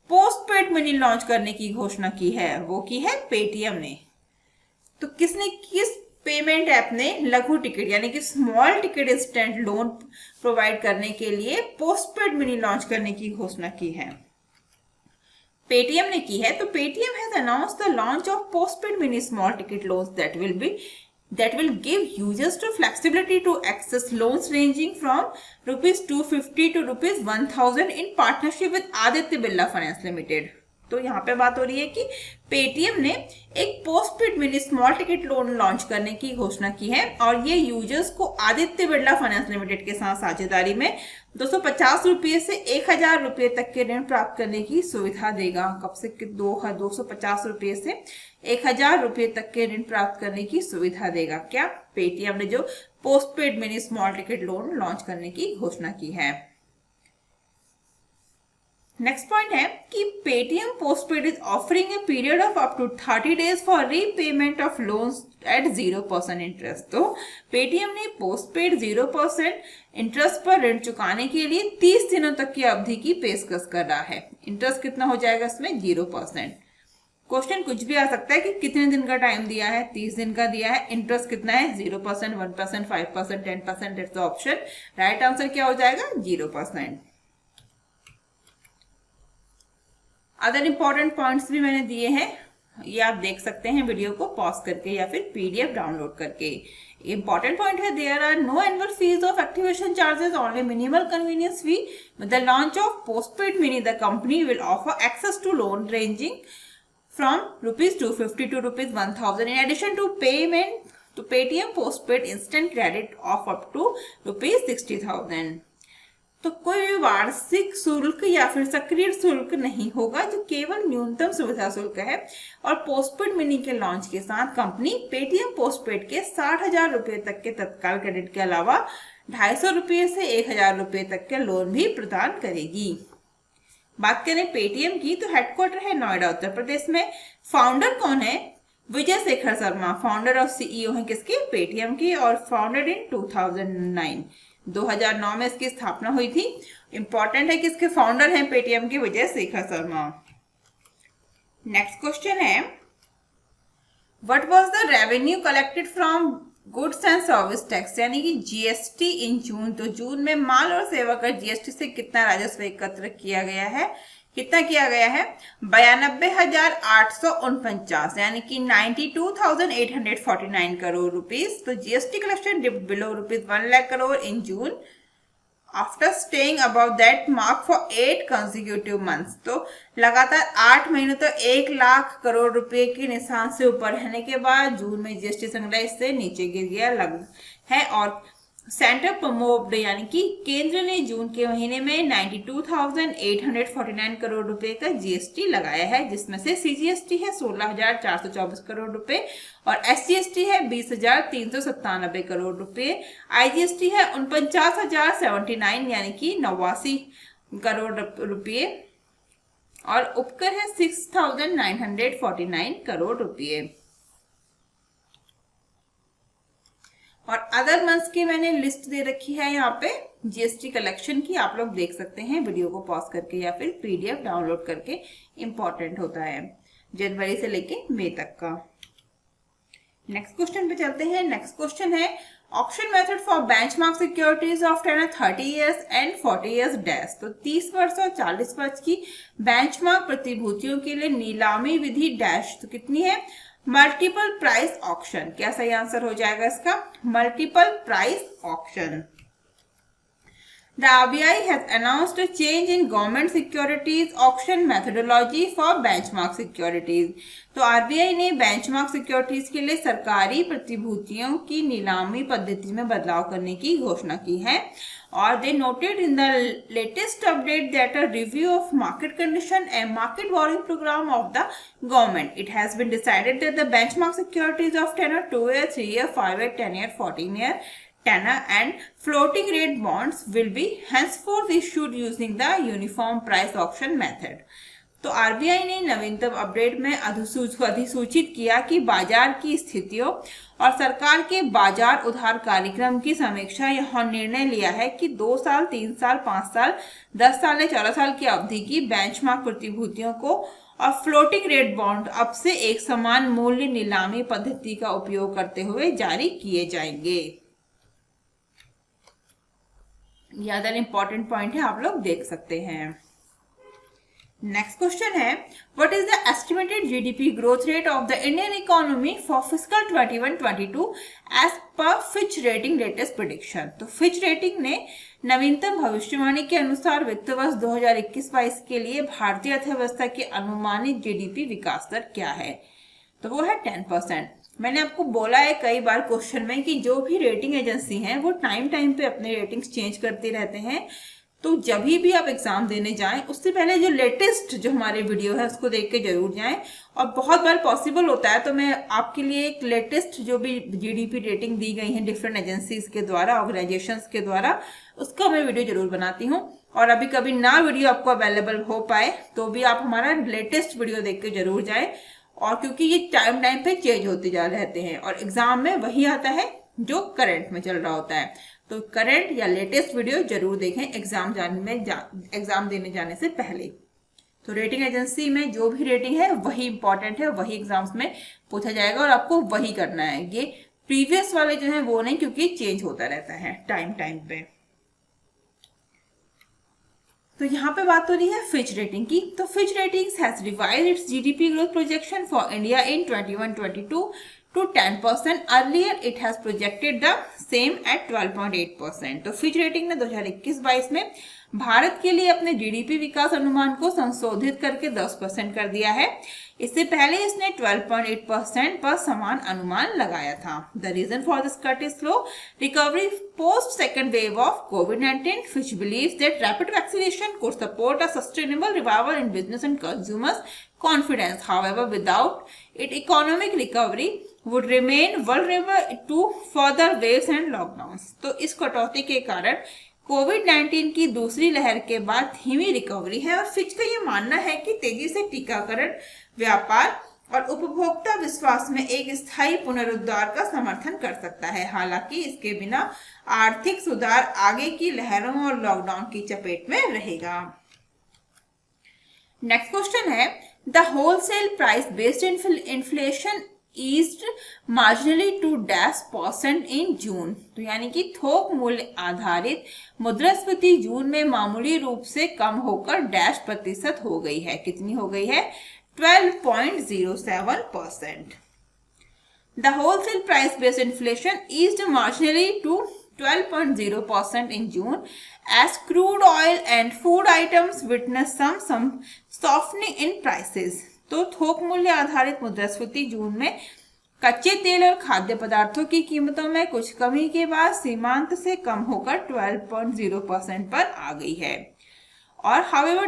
पोस्टपेड मिनी लॉन्च करने की घोषणा की है? वो की है पेटीएम ने। तो किस पेमेंट ऐप ने लघु टिकट यानी कि small ticket instant loan provide करने के लिए पोस्टपेड मिनी लॉन्च करने की घोषणा की है? पेटीएम ने की है। तो Paytm has announced the launch of postpaid mini small ticket loans that will give users to flexibility to access loans ranging from ₹250 to ₹1000 in partnership with Aditya Birla Finance Limited। तो यहाँ पे बात हो रही है कि पेटीएम ने एक postpaid mini small ticket loan launch करने की घोषणा की है, और ये यूजर्स को आदित्य बिरला फाइनेंस लिमिटेड के साथ साझेदारी में 250 रुपये से 1000 रुपये तक के ऋण प्राप्त करने की सुविधा देगा। कब से? 250 रुपये से 1000 रुपये तक के ऋण प्राप्त करने की सुविधा देगा। क्या? पेटीएम ने जो postpaid mini small ticket loan launch करने की घोषणा की है। नेक्स्ट पॉइंट है कि Paytm postpaid is offering a period of up to 30 days for repayment of loans at 0% interest. तो पेटीएम ने पोस्टपेड 0% इंटरेस्ट पर ऋण चुकाने के लिए 30 दिनों तक की अवधि की पेशकश कर रहा है। इंटरेस्ट कितना हो जाएगा इसमें? 0%। क्वेश्चन कुछ भी आ सकता है कि कितने दिन का टाइम दिया है? 30 दिन का दिया है। इंटरेस्ट कितना है? 0%, 1%, 5%, 10%। That's the option. Right answer क्या हो जाएगा? 0%। अदर इंपॉर्टेंट पॉइंट्स भी मैंने दिए हैं, ये आप देख सकते हैं वीडियो को पॉज करके या फिर PDF डाउनलोड करके। इंपॉर्टेंट पॉइंट है, there are no annual fees of activation charges, only minimal convenience fee. With the launch of postpaid mini the company will offer access to loan ranging from ₹250 to ₹1000 in addition to payment to Paytm postpaid instant credit of up to ₹60,000। तो कोई भी वार्षिक शुल्क या फिर सक्रिय शुल्क नहीं होगा, जो केवल न्यूनतम सुविधा शुल्क है। और पोस्टपेड मिनी के लॉन्च के साथ कंपनी पेटीएम पोस्टपेड के 60,000 रुपये तक के तत्काल क्रेडिट के अलावा 250 रुपये से 1000 रुपये तक के लोन भी प्रदान करेगी। बात करें पेटीएम की, तो हेडक्वार्टर है नोएडा उत्तर प्रदेश में। फाउंडर कौन है? विजय शेखर शर्मा। फाउंडर और CEO हैं किसके? पेटीएम की। और फाउंडेड इन 2009 में इसकी स्थापना हुई थी। इंपॉर्टेंट है कि इसके फाउंडर हैं पेटीएम के विजय शेखर शर्मा। नेक्स्ट क्वेश्चन है, what was the revenue collected from goods and service tax यानी कि जीएसटी इन जून, तो जून में माल और सेवा कर जीएसटी से कितना राजस्व एकत्र किया गया है, कितना किया गया है 92,849 यानी कि 92,849 करोड़ रुपीस। तो GST collection dipped below rupees 1 lakh crore in June after staying above that mark for 8 consecutive months. तो लगातार 8 महीनों तक 1 लाख करोड़ रुपए के निशान से ऊपर रहने के बाद जून में जीएसटी संग्रह इससे नीचे गिर गया है। और सेंटर प्रमोव्ड यानी कि केंद्र ने जून के महीने में 92,849 करोड़ रुपए का जीएसटी लगाया है, जिसमें से सीजीएसटी है 16,424 करोड़ रुपए और एसजीएसटी है 20,397 करोड़ रुपए, आईजीएसटी है 49,079 यानी कि 89 करोड़ रुपए और उपकर है 6,949 करोड़ रुपए। और अदर मंथ्स की मैंने लिस्ट दे रखी है यहाँ पे जीएसटी कलेक्शन की, आप लोग देख सकते हैं वीडियो को पॉज करके या फिर पीडीएफ डाउनलोड करके, इंपॉर्टेंट होता है जनवरी से लेके मई तक का। नेक्स्ट क्वेश्चन पे चलते हैं। नेक्स्ट क्वेश्चन है auction method for benchmark securities of tenor 30 years and 40 years dash. तो 30 वर्ष और 40 वर्ष की बेंचमार्क प्रतिभूतियों के लिए नीलामी विधि डैश तो कितनी है, मल्टीपल प्राइस ऑक्शन। क्या सही आंसर हो जाएगा इसका, multiple price auction. The RBI has announced a change in government securities auction methodology for benchmark securities. तो RBI ने बेंचमार्क सिक्योरिटीज के लिए सरकारी प्रतिभूतियों की नीलामी पद्धति में बदलाव करने की घोषणा की है। और they noted in the latest update that a review of market condition and market borrowing program of the government, it has been decided that the benchmark securities of tenor 2-year, 3-year, 5-year, 10-year, 14-year tenor and floating rate bonds will be henceforth issued using the uniform price auction method. तो RBI ने नवीनतम update में अधिसूचित किया कि बाजार की स्थितियों और सरकार के बाजार उधार कार्यक्रम की समीक्षा यह निर्णय लिया है कि 2 साल, 3 साल, 5 साल, 10 साल या 14 साल की अवधि की बेंचमार्क प्रतिभूतियों को और फ्लोटिंग रेट बॉन्ड अब से एक समान मूल्य नीलामी पद्धति का उपयोग करते हुए जारी किए जाएंगे। यह अदर इंपॉर्टेंट पॉइंट है, आप लोग देख सकते हैं। नेक्स्ट क्वेश्चन है what is the estimated GDP growth rate of the Indian economy for fiscal 21-22 as per Fitch rating latest prediction. तो फिच रेटिंग ने नवीनतम भविष्यवाणी के अनुसार वित्त वर्ष 2021-22 के लिए भारतीय अर्थव्यवस्था के अनुमानित जीडीपी विकास दर क्या है, तो वो है 10%। मैंने आपको बोला है कई बार क्वेश्चन में कि जो भी रेटिंग एजेंसी हैं वो टाइम पे अपने रेटिंग्स चेंज करते रहते हैं। तो जब भी आप एग्जाम देने जाएं उससे पहले जो लेटेस्ट जो हमारे वीडियो है उसको देख के जरूर जाएं। और बहुत बार पॉसिबल होता है तो मैं आपके लिए एक लेटेस्ट जो भी जीडीपी रेटिंग दी गई है डिफरेंट एजेंसीज के द्वारा, ऑर्गेनाइजेशंस के द्वारा, उसका मैं वीडियो जरूर बनाती हूँ। और अभी कभी ना वीडियो आपको अवेलेबल हो पाए तो भी आप हमारा लेटेस्ट वीडियो देख के जरूर जाएं। और क्योंकि ये टाइम पे चेंज होते जा रहते हैं और एग्जाम में वही आता है जो करंट में चल रहा होता है, तो करंट या लेटेस्ट वीडियो जरूर देखें एग्जाम देने जाने से पहले। तो रेटिंग एजेंसी में जो भी रेटिंग है वही इंपॉर्टेंट है, वही एग्जाम्स में पूछा जाएगा और आपको वही करना है। ये प्रीवियस वाले जो है वो नहीं, क्योंकि चेंज होता रहता है टाइम पे। तो यहाँ पे बात हो रही है फिच रेटिंग की। तो Fitch ratings has revised it's GDP growth projection for India in 21-22 to 10%. Earlier it has projected the same at 12.8%. तो फिच रेटिंग ने 2021-22 में भारत के लिए अपने जीडीपी विकास अनुमान को संशोधित करके 10% कर दिया है। इससे पहले इसने 12.8% पर समान अनुमान लगाया था। The reason for this cut is slow recovery post second wave of कोविड-19. Fitch believes that rapid vaccination could support a sustainable revival in business and consumers confidence. However, without it, economic recovery would remain vulnerable to further waves and lockdowns. तो इस कटौती के कारण कोविड-19 की दूसरी लहर के बाद धीमी रिकवरी है और फिच का ये मानना है कि तेजी से टीकाकरण, व्यापार और उपभोक्ता विश्वास में एक स्थायी पुनरुद्धार का समर्थन कर सकता है। हालांकि इसके बिना आर्थिक सुधार आगे की लहरों और लॉकडाउन की चपेट में रहेगा। नेक्स्ट क्वेश्चन है the wholesale price based inflation eased marginally to -% in June. तो यानी कि थोक मूल्य आधारित मुद्रास्फीति जून में मामूली रूप से कम होकर %% हो गई है। कितनी हो गई है? 12.07%। The wholesale price based inflation eased marginally to 12.0% in June as crude oil and food items witnessed some softening in prices। तो थोक मूल्य आधारित मुद्रास्फीति जून में कच्चे तेल और खाद्य पदार्थों की कीमतों में कुछ कमी के बाद सीमांत से कम होकर 12.0% पर आ गई है। और however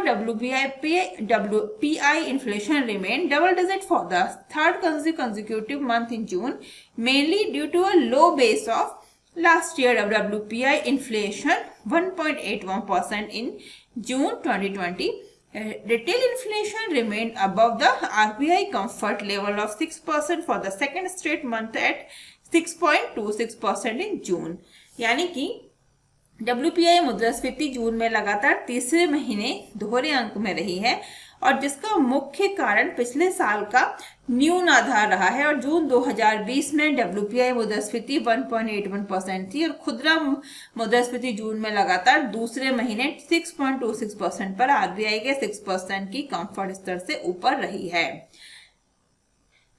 WPI inflation remained double digit for the third consecutive month in June, mainly due to a low base of last year WPI inflation 1.81% in June 2020. Retail inflation remained above the RBI comfort level of 6% for the second straight month at 6.26% in June। यानी कि WPI मुद्रास्फीति जून में लगातार तीसरे महीने दोहरे अंक में रही है और जिसका मुख्य कारण पिछले साल का न्यून आधार रहा है। और जून 2020 में WPI मुद्रास्फीति 1.81% थी और खुदरा मुद्रास्फीति जून में लगातार दूसरे महीने 6.26% पर RBI के 6% की कंफर्ट स्तर से ऊपर रही है।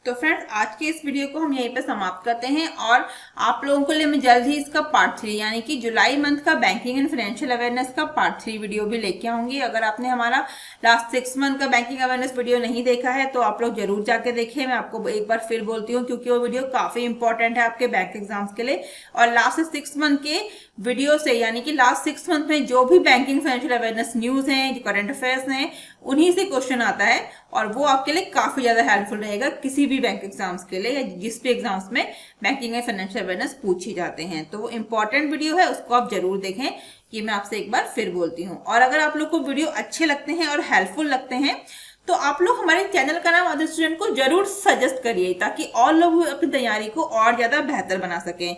तो फ्रेंड्स, आज के इस वीडियो को हम यहीं पे समाप्त करते हैं और आप लोगों के लिए मैं जल्द ही इसका पार्ट 3 यानी कि जुलाई मंथ का बैंकिंग एंड फाइनेंशियल अवेयरनेस का पार्ट 3 वीडियो भी लेके आऊंगी। अगर आपने हमारा लास्ट 6 मंथ का बैंकिंग अवेयरनेस वीडियो नहीं देखा है तो आप लोग जरूर जाके देखिए। मैं आपको एक बार फिर बोलती हूँ क्योंकि वो वीडियो काफी इंपॉर्टेंट है आपके बैंक एग्जाम्स के लिए। और लास्ट 6 मंथ के वीडियो से यानी कि लास्ट 6 मंथ में जो भी बैंकिंग फाइनेंशियल अवेयरनेस न्यूज हैं, जो करंट अफेयर्स हैं, उन्हीं से क्वेश्चन आता है और वो आपके लिए काफी ज्यादा हेल्पफुल रहेगा किसी भी बैंक एग्जाम्स के लिए या जिस भी एग्जाम्स में बैंकिंग एंड फाइनेंशियल अवेयरनेस पूछी जाते हैं। तो वो इंपॉर्टेंट वीडियो है, उसको आप जरूर देखें। ये मैं आपसे एक बार फिर बोलती हूँ। और अगर आप लोग को वीडियो अच्छे लगते हैं और हेल्पफुल लगते हैं तो आप लोग हमारे चैनल का नाम अदर स्टूडेंट को जरूर सजेस्ट करिए ताकि और लोग अपनी तैयारी को और ज्यादा बेहतर बना सकें।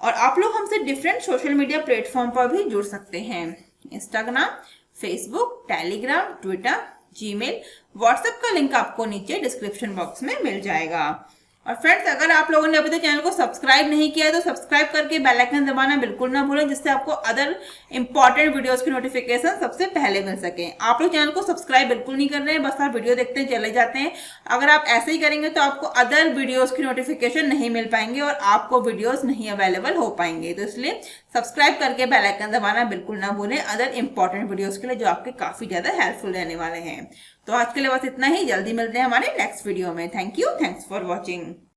और आप लोग हमसे डिफरेंट सोशल मीडिया प्लेटफॉर्म पर भी जुड़ सकते हैं। Instagram, Facebook, Telegram, Twitter, Gmail, WhatsApp का लिंक आपको नीचे डिस्क्रिप्शन बॉक्स में मिल जाएगा। और फ्रेंड्स, अगर आप लोगों ने अभी तक चैनल को सब्सक्राइब नहीं किया है तो सब्सक्राइब करके बेल आइकन दबाना बिल्कुल ना भूलें, जिससे आपको अदर इंपॉर्टेंट वीडियोस की नोटिफिकेशन सबसे पहले मिल सके। आप लोग चैनल को सब्सक्राइब बिल्कुल नहीं कर रहे हैं, बस आप वीडियो देखते हैं चले जाते हैं। अगर आप ऐसे ही करेंगे तो आपको अदर वीडियोस की नोटिफिकेशन नहीं मिल पाएंगे और आपको वीडियोस नहीं अवेलेबल हो पाएंगे। तो इसलिए सब्सक्राइब करके बेल आइकन दबाना बिल्कुल ना भूलें अदर इंपॉर्टेंट वीडियोस के लिए जो आपके काफी ज्यादा हेल्पफुल रहने वाले हैं। तो आज के लिए बस इतना ही। जल्दी मिलते हैं हमारे नेक्स्ट वीडियो में। Thank you, thanks for watching.